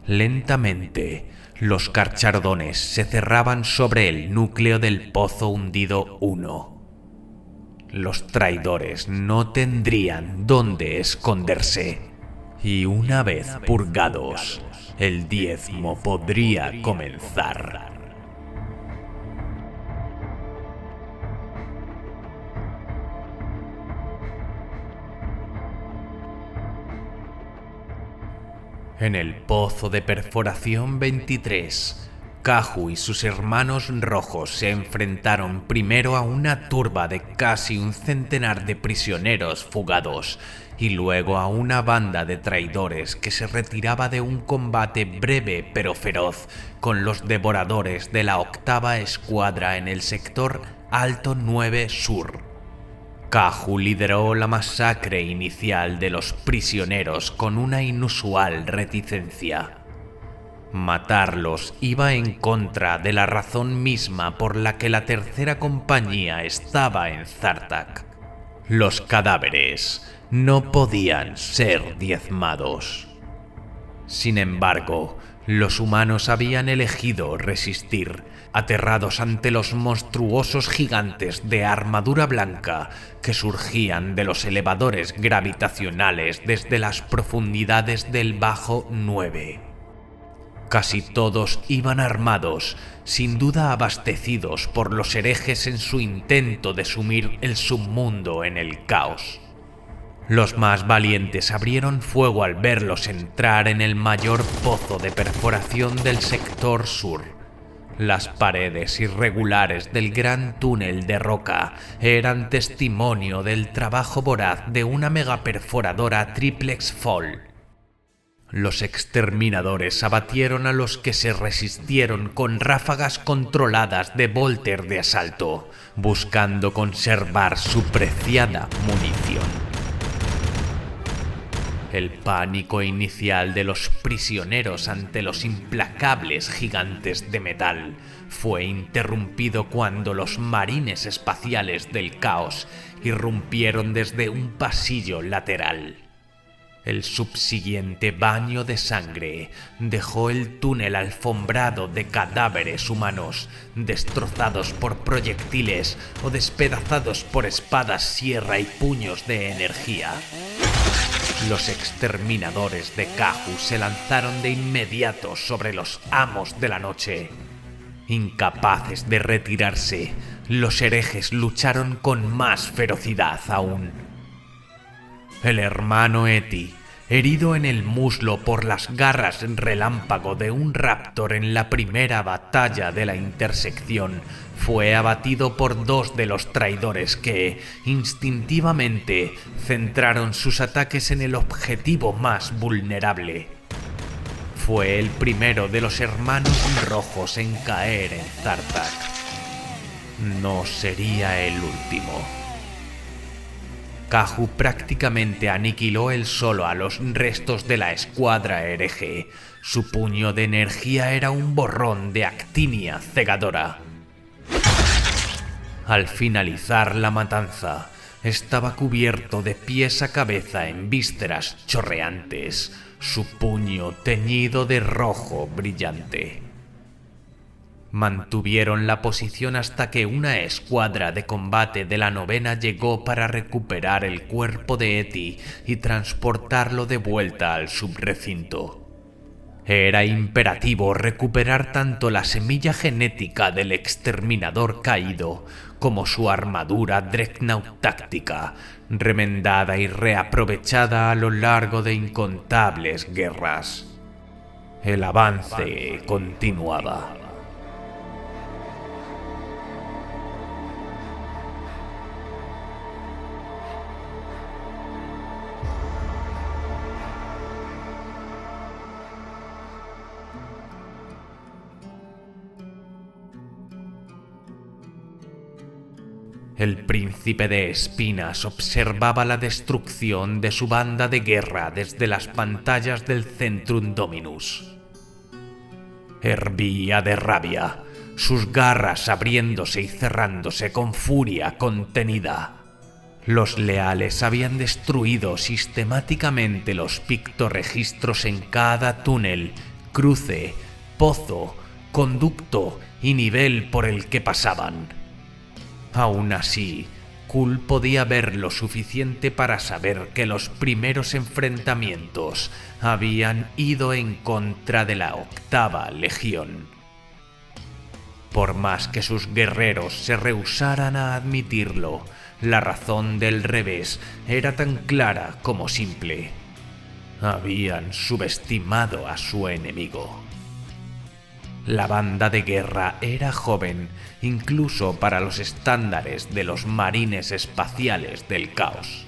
B: Lentamente, los carchardones se cerraban sobre el núcleo del Pozo Hundido 1. Los traidores no tendrían dónde esconderse. Y una vez purgados, el diezmo podría comenzar. En el pozo de perforación 23, Kahu y sus hermanos rojos se enfrentaron primero a una turba de casi un centenar de prisioneros fugados y luego a una banda de traidores que se retiraba de un combate breve pero feroz con los devoradores de la 8ª Escuadra en el sector Alto 9 Sur. Kahu lideró la masacre inicial de los prisioneros con una inusual reticencia. Matarlos iba en contra de la razón misma por la que la tercera compañía estaba en Zartak. Los cadáveres no podían ser diezmados. Sin embargo, los humanos habían elegido resistir, aterrados ante los monstruosos gigantes de armadura blanca que surgían de los elevadores gravitacionales desde las profundidades del Bajo 9. Casi todos iban armados, sin duda abastecidos por los herejes en su intento de sumir el submundo en el caos. Los más valientes abrieron fuego al verlos entrar en el mayor pozo de perforación del sector sur. Las paredes irregulares del gran túnel de roca eran testimonio del trabajo voraz de una megaperforadora triplex Fall. Los exterminadores abatieron a los que se resistieron con ráfagas controladas de Volter de asalto, buscando conservar su preciada munición. El pánico inicial de los prisioneros ante los implacables gigantes de metal fue interrumpido cuando los marines espaciales del caos irrumpieron desde un pasillo lateral. El subsiguiente baño de sangre dejó el túnel alfombrado de cadáveres humanos, destrozados por proyectiles o despedazados por espadas sierra y puños de energía. Los exterminadores de Kahu se lanzaron de inmediato sobre los amos de la noche. Incapaces de retirarse, los herejes lucharon con más ferocidad aún. El hermano Eti, herido en el muslo por las garras relámpago de un raptor en la primera batalla de la intersección, fue abatido por dos de los traidores que, instintivamente, centraron sus ataques en el objetivo más vulnerable. Fue el primero de los hermanos rojos en caer en Zartak. No sería el último. Kahu prácticamente aniquiló él solo a los restos de la escuadra hereje. Su puño de energía era un borrón de actinia cegadora. Al finalizar la matanza, estaba cubierto de pies a cabeza en vísceras chorreantes, su puño teñido de rojo brillante. Mantuvieron la posición hasta que una escuadra de combate de la 9ª llegó para recuperar el cuerpo de Eti y transportarlo de vuelta al subrecinto. Era imperativo recuperar tanto la semilla genética del exterminador caído como su armadura Dreadnought táctica, remendada y reaprovechada a lo largo de incontables guerras. El avance continuaba. El príncipe de espinas observaba la destrucción de su banda de guerra desde las pantallas del Centrum Dominus. Hervía de rabia, sus garras abriéndose y cerrándose con furia contenida. Los leales habían destruido sistemáticamente los pictorregistros en cada túnel, cruce, pozo, conducto y nivel por el que pasaban. Aún así, Kul podía ver lo suficiente para saber que los primeros enfrentamientos habían ido en contra de la 8ª Legión. Por más que sus guerreros se rehusaran a admitirlo, la razón del revés era tan clara como simple. Habían subestimado a su enemigo. La banda de guerra era joven, incluso para los estándares de los marines espaciales del caos.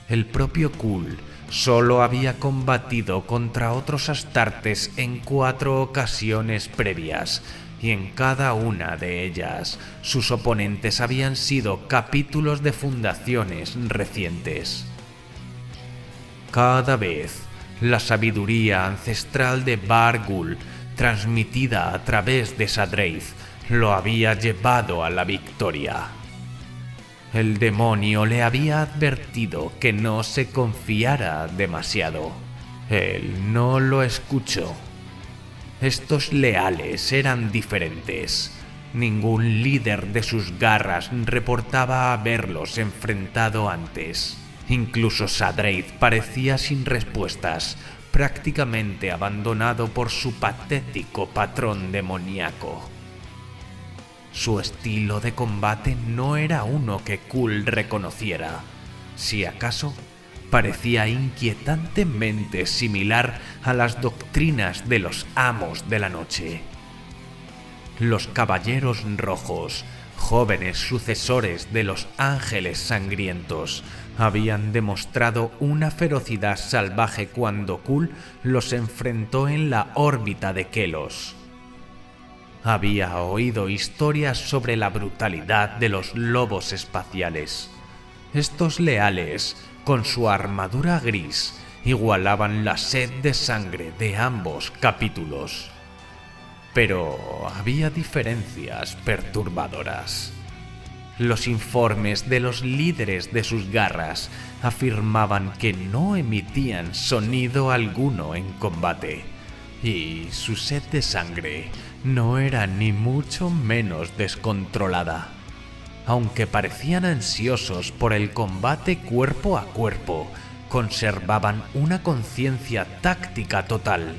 B: El propio Kul solo había combatido contra otros astartes en 4 ocasiones previas, y en cada una de ellas sus oponentes habían sido capítulos de fundaciones recientes. Cada vez, la sabiduría ancestral de Bargul, transmitida a través de Sadreith, lo había llevado a la victoria. El demonio le había advertido que no se confiara demasiado. Él no lo escuchó. Estos leales eran diferentes. Ningún líder de sus garras reportaba haberlos enfrentado antes. Incluso Sadreith parecía sin respuestas, prácticamente abandonado por su patético patrón demoníaco. Su estilo de combate no era uno que Kul reconociera. Si acaso, parecía inquietantemente similar a las doctrinas de los amos de la noche. Los caballeros rojos, jóvenes sucesores de los ángeles sangrientos, habían demostrado una ferocidad salvaje cuando Kul los enfrentó en la órbita de Kelos. Había oído historias sobre la brutalidad de los lobos espaciales. Estos leales, con su armadura gris, igualaban la sed de sangre de ambos capítulos. Pero había diferencias perturbadoras. Los informes de los líderes de sus garras afirmaban que no emitían sonido alguno en combate, y su sed de sangre no era ni mucho menos descontrolada. Aunque parecían ansiosos por el combate cuerpo a cuerpo, conservaban una conciencia táctica total.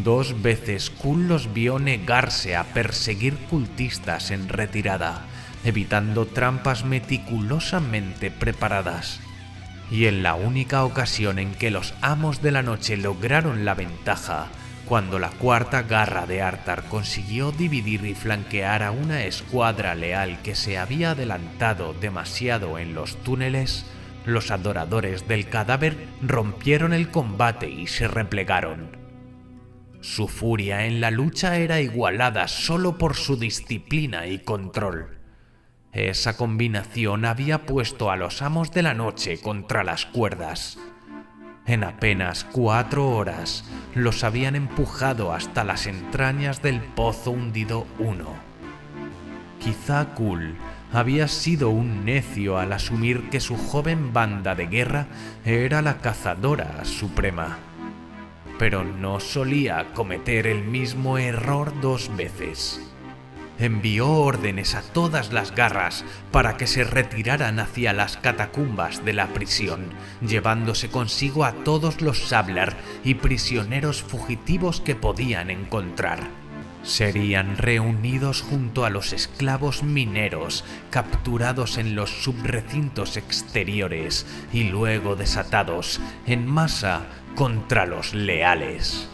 B: 2 veces Kul los vio negarse a perseguir cultistas en retirada, evitando trampas meticulosamente preparadas. Y en la única ocasión en que los amos de la noche lograron la ventaja, cuando la 4ª garra de Arthar consiguió dividir y flanquear a una escuadra leal que se había adelantado demasiado en los túneles, los adoradores del cadáver rompieron el combate y se replegaron. Su furia en la lucha era igualada solo por su disciplina y control. Esa combinación había puesto a los amos de la noche contra las cuerdas. En apenas 4 horas los habían empujado hasta las entrañas del Pozo Hundido 1. Quizá Kul había sido un necio al asumir que su joven banda de guerra era la cazadora suprema, pero no solía cometer el mismo error 2 veces. Envió órdenes a todas las garras para que se retiraran hacia las catacumbas de la prisión, llevándose consigo a todos los Sablar y prisioneros fugitivos que podían encontrar. Serían reunidos junto a los esclavos mineros capturados en los subrecintos exteriores y luego desatados en masa contra los leales.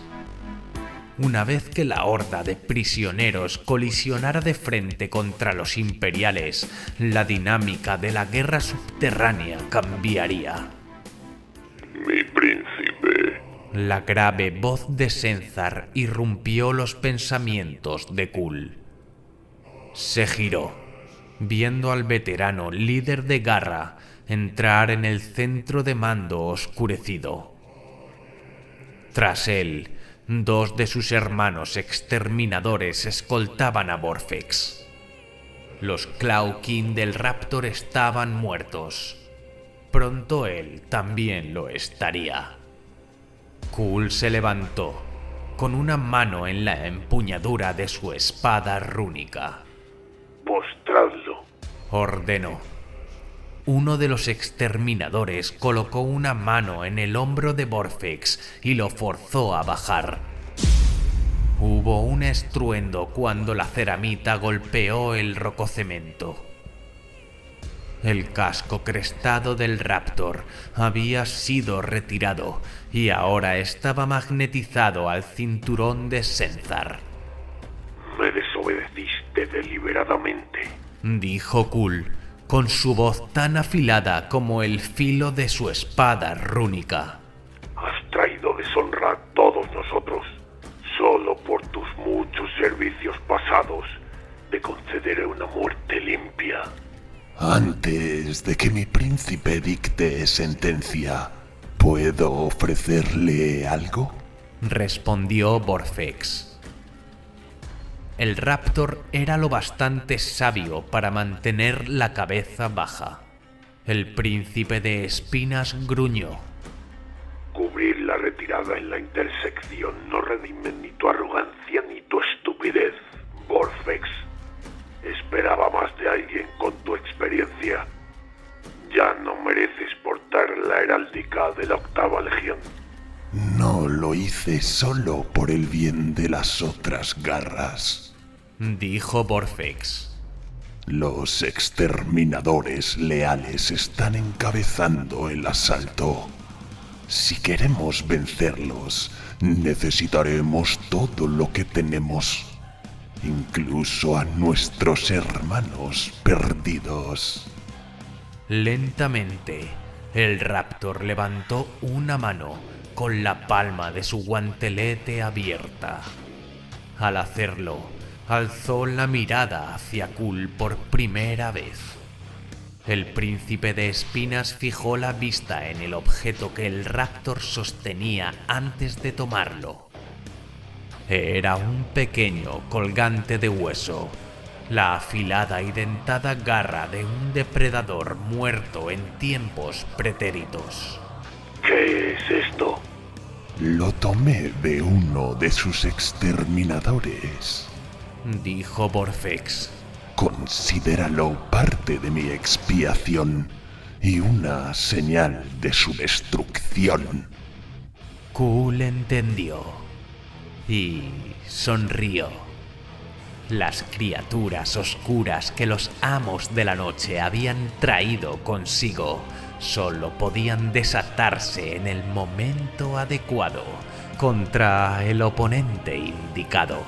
B: Una vez que la horda de prisioneros colisionara de frente contra los imperiales, la dinámica de la guerra subterránea cambiaría.
A: Mi príncipe.
B: La grave voz de Senzar irrumpió los pensamientos de Kul. Se giró, viendo al veterano líder de garra entrar en el centro de mando oscurecido. Tras él, 2 de sus hermanos exterminadores escoltaban a Vorphex. Los Clawkin del Raptor estaban muertos. Pronto él también lo estaría. Kul se levantó, con una mano en la empuñadura de su espada rúnica.
A: Postradlo,
B: ordenó. Uno de los exterminadores colocó una mano en el hombro de Vorphex y lo forzó a bajar. Hubo un estruendo cuando la ceramita golpeó el rococemento. El casco crestado del Raptor había sido retirado y ahora estaba magnetizado al cinturón de Senzar.
A: Me desobedeciste deliberadamente.
B: Dijo Kul, con su voz tan afilada como el filo de su espada rúnica.
A: Has traído deshonra a todos nosotros. Solo por tus muchos servicios pasados te concederé una muerte limpia. Antes de que mi príncipe dicte sentencia, ¿puedo ofrecerle algo?
B: Respondió Vorphex. El Raptor era lo bastante sabio para mantener la cabeza baja. El príncipe de espinas gruñó.
A: Cubrir la retirada en la intersección no redime ni tu arrogancia ni tu estupidez, Vorphex. Esperaba más de alguien con tu experiencia. Ya no mereces portar la heráldica de la 8ª Legión. No lo hice solo por el bien de las otras garras,
B: dijo Vorphex.
A: Los exterminadores leales están encabezando el asalto. Si queremos vencerlos, necesitaremos todo lo que tenemos. Incluso a nuestros hermanos perdidos.
B: Lentamente, el Raptor levantó una mano con la palma de su guantelete abierta. Al hacerlo, alzó la mirada hacia Kul por primera vez. El príncipe de espinas fijó la vista en el objeto que el Raptor sostenía antes de tomarlo. Era un pequeño colgante de hueso, la afilada y dentada garra de un depredador muerto en tiempos pretéritos.
A: ¿Qué es esto? Lo tomé de uno de sus exterminadores,
B: dijo Vorphex.
A: Considéralo parte de mi expiación y una señal de su destrucción.
B: Kul entendió y sonrió. Las criaturas oscuras que los amos de la noche habían traído consigo solo podían desatarse en el momento adecuado contra el oponente indicado.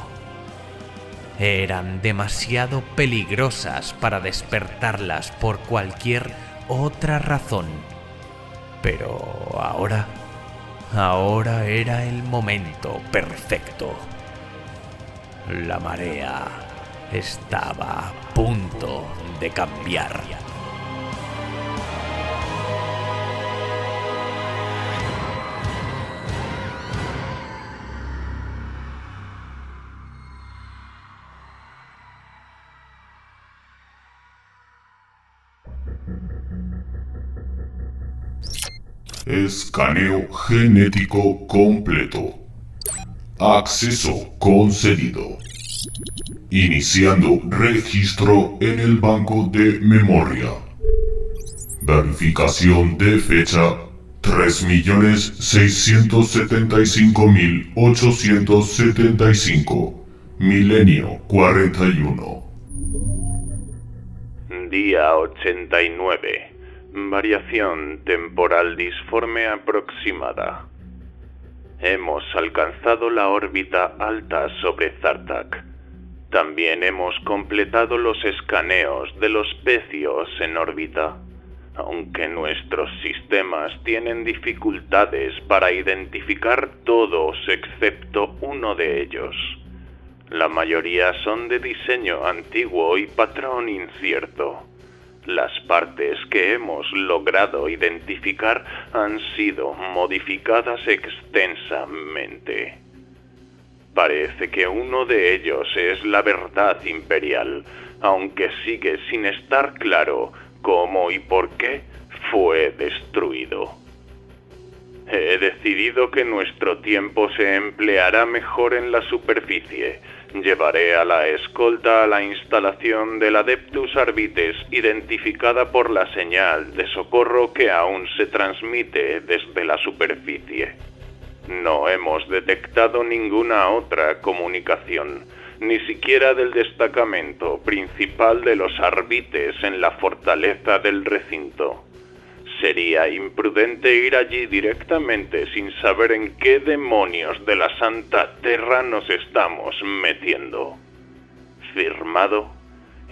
B: Eran demasiado peligrosas para despertarlas por cualquier otra razón. Pero ahora era el momento perfecto. La marea estaba a punto de cambiar.
A: Escaneo genético completo. Acceso concedido. Iniciando registro en el banco de memoria. Verificación de fecha 3.675.875. Milenio 41.
D: Día 89. Variación temporal disforme aproximada. Hemos alcanzado la órbita alta sobre Zartak. También hemos completado los escaneos de los pecios en órbita, aunque nuestros sistemas tienen dificultades para identificar todos excepto uno de ellos. La mayoría son de diseño antiguo y patrón incierto. Las partes que hemos logrado identificar han sido modificadas extensamente. Parece que uno de ellos es la verdad imperial, aunque sigue sin estar claro cómo y por qué fue destruido. He decidido que nuestro tiempo se empleará mejor en la superficie. Llevaré a la escolta a la instalación del Adeptus Arbites, identificada por la señal de socorro que aún se transmite desde la superficie. No hemos detectado ninguna otra comunicación. ni siquiera del destacamento principal de los arbites en la fortaleza del recinto. Sería imprudente ir allí directamente sin saber en qué demonios de la Santa Terra nos estamos metiendo. Firmado,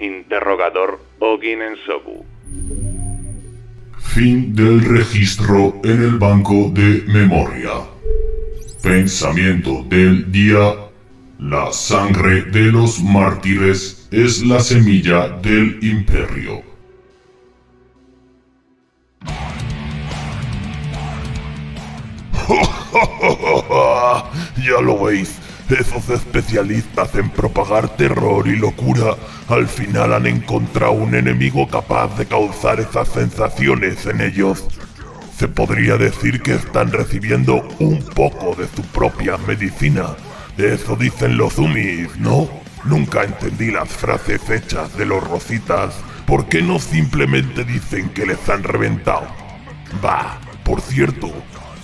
D: interrogador Ogin Ensogu.
A: Fin del registro en el banco de memoria. Pensamiento del día. La sangre de los mártires es la semilla del imperio. Ya lo veis, esos especialistas en propagar terror y locura al final han encontrado un enemigo capaz de causar esas sensaciones en ellos. Se podría decir que están recibiendo un poco de su propia medicina. Eso dicen los Umis, ¿no? Nunca entendí las frases hechas de los Rositas. ¿Por qué no simplemente dicen que les han reventado? Bah, por cierto,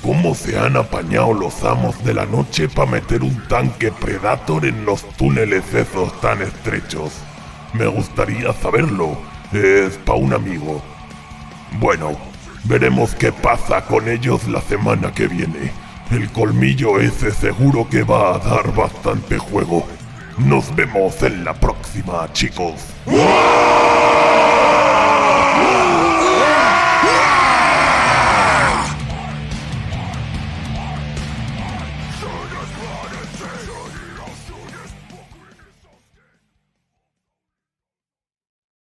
A: ¿cómo se han apañado los amos de la noche para meter un tanque Predator en los túneles esos tan estrechos? Me gustaría saberlo. Es pa' un amigo. Bueno, veremos qué pasa con ellos la semana que viene. El colmillo ese seguro que va a dar bastante juego. Nos vemos en la próxima, chicos.